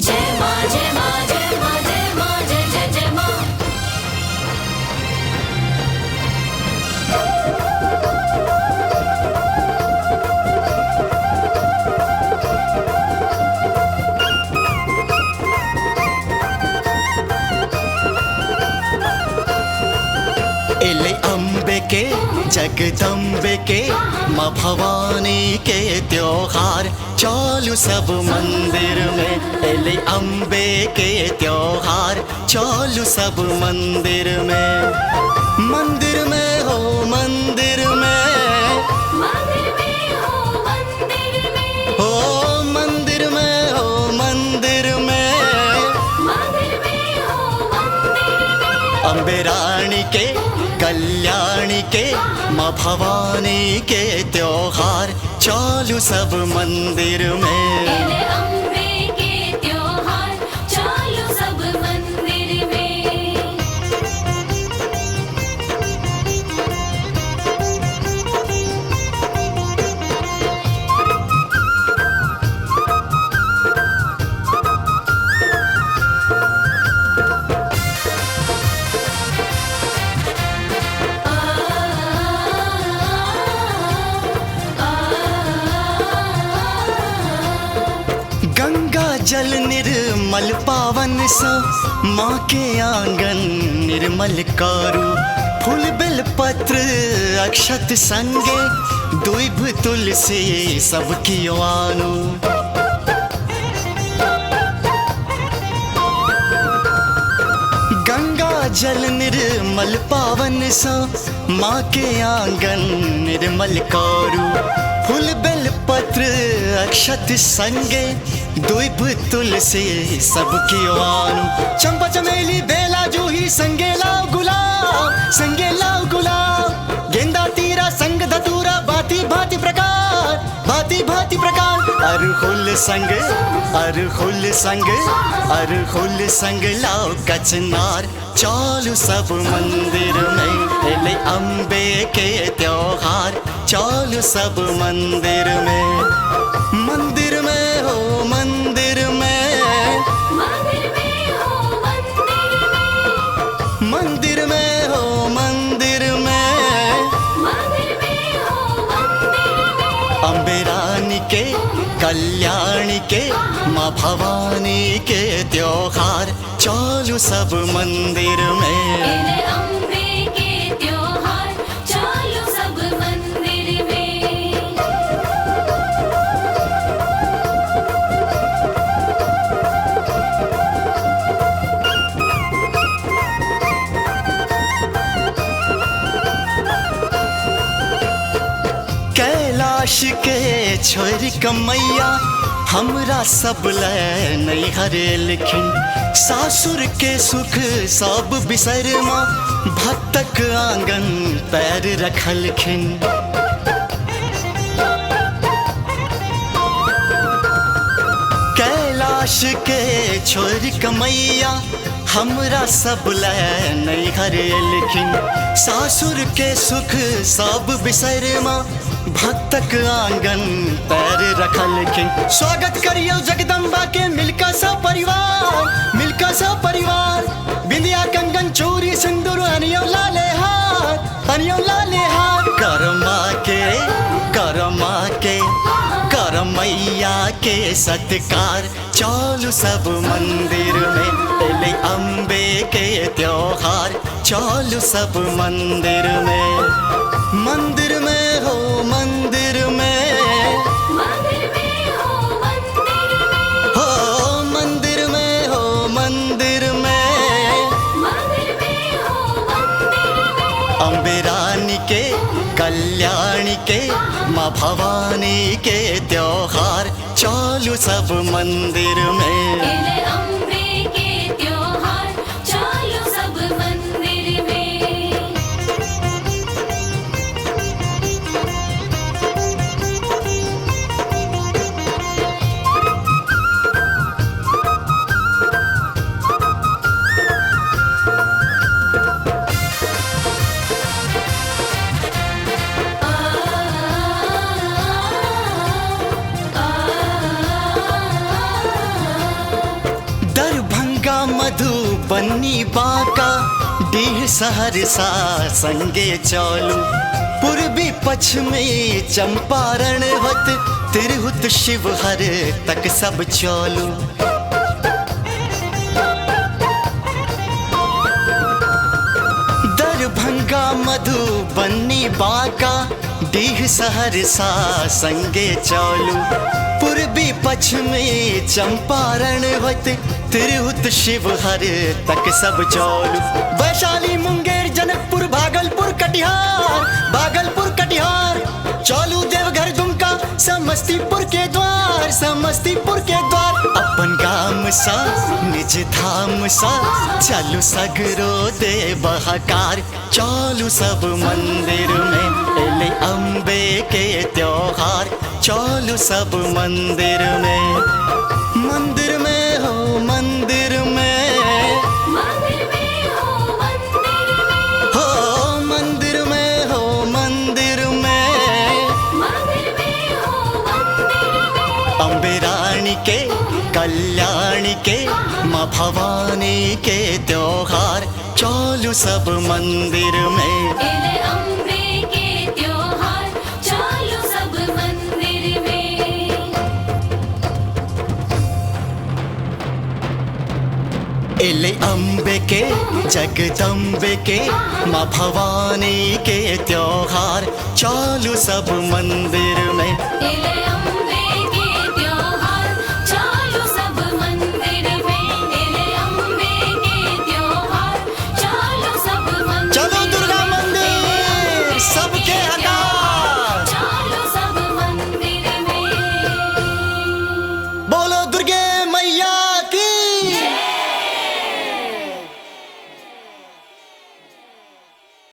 जय माँ जय माँ जय माँ जय माँ जय जय जय माँ। एले अम्बे के जगदम्बे के माँ भवानी के त्योहार चालू सब मंदिर में। एले अम्बे के त्योहार चालू सब मंदिर में। मंदिर में हो मंदिर में, मंदिर में हो मंदिर में, हो मंदिर में हो मंदिर में। मंदिर में हो मंदिर में। अम्बे रानी के कल्याणी के माँ भवानी के त्योहार चालू सब मंदिर में। एले अम्बे के त्योहार चालू सब मंदिर में। गंगा जल निर्मल पावन सो माँ के आंगन निर्मल करू। फूल बेल पत्र अक्षत संगे दुइभ तुलसी सबकी आनु। गंगा जल निर्मल पावन सो माँ के आंगन निर्मल करू। फूल बेल पत्र अक्षत संगे दुइभ तुलसी सबकी आनु। चंपा चमेली बेला जूही संगे लाओ गुलाब, संगे लाओ गुलाब। गेंदा तीरा संग धतूरा भांति भांति प्रकार, भांति भांति प्रकार। अरहुल संग अरहुल संग अरहुल संग लाओ कचनार चालू सब मंदिर में। एले अम्बे के त्योहार चालू सब मंदिर में। मंदिर में हो मंदिर में, मंदिर में हो मंदिर में, मंदिर में हो मंदिर में। मंदिर में हो मंदिर में। अम्बे रानी के कल्याणी के माँ भवानी के त्योहार चालू सब मंदिर में। एले अम्बे के त्योहार चालू सब मंदिर में। कैलाश के छोरी कमैया हमरा सब ले नहीं हरे लिखिन। सासुर के सुख सब बिसर माँ भक्तक आंगन पैर रखलखिन। कैलाश के छोरी कमैया हमरा सब ले नहीं हरे लिखिन। सासुर के सुख सब बिसर माँ भक्तक आंगन पैर रखलखिन। स्वागत करियो जगदम्बा के मिलका सब परिवार, मिलका सब परिवार। बिंदिया कंगन चूड़ी सिंदूर अनियो लाले हार, अनियो लाले हार। करमा के करमैया के सत्कार चालू सब मंदिर में। एले अम्बे के त्योहार चालू सब मंदिर में। मंदिर में हो मंदिर में, मंदिर में हो मंदिर में, हो मंदिर में हो मंदिर में। मंदिर में हो मंदिर में। अम्बे रानी के कल्याणी के माँ भवानी के त्योहार चालू सब मंदिर में। एले अम्बे के त्योहार चालू सब मंदिर में। बन्नी बाका डीह सहरसा संगे चलू पूर्वी पश्चिमी चंपारण होत तिरहुत शिवहर तक सब चलू दरभंगा मधुबनी बाका डीह सहरसा संगे चलू पूर्वी पश्चिमी चंपारण होत तिरहुत शिवहर तक सब चलू वैशाली मुंगेर जनकपुर भागलपुर कटिहार चलू देवघर दुमका समस्तीपुर के द्वार अपन गाम सा निज धाम सा चलू सगरो दे बहाकार चलू सब मंदिर में एले अम्बे के त्योहार चलू सब मंदिर में हो मंदिर में मंदिर में हो मंदिर में हो मंदिर में हो मंदिर में मंदिर में हो मंदिर में अम्बे रानी के कल्याणी के माँ भवानी के त्योहार चलू सब मंदिर में एले अम्बे के त्योहार चलो सब मंदिर में एले अम्बे के जगदम्बे के माँ भवानी के त्योहार चलू सब मंदिर में एले अम्बे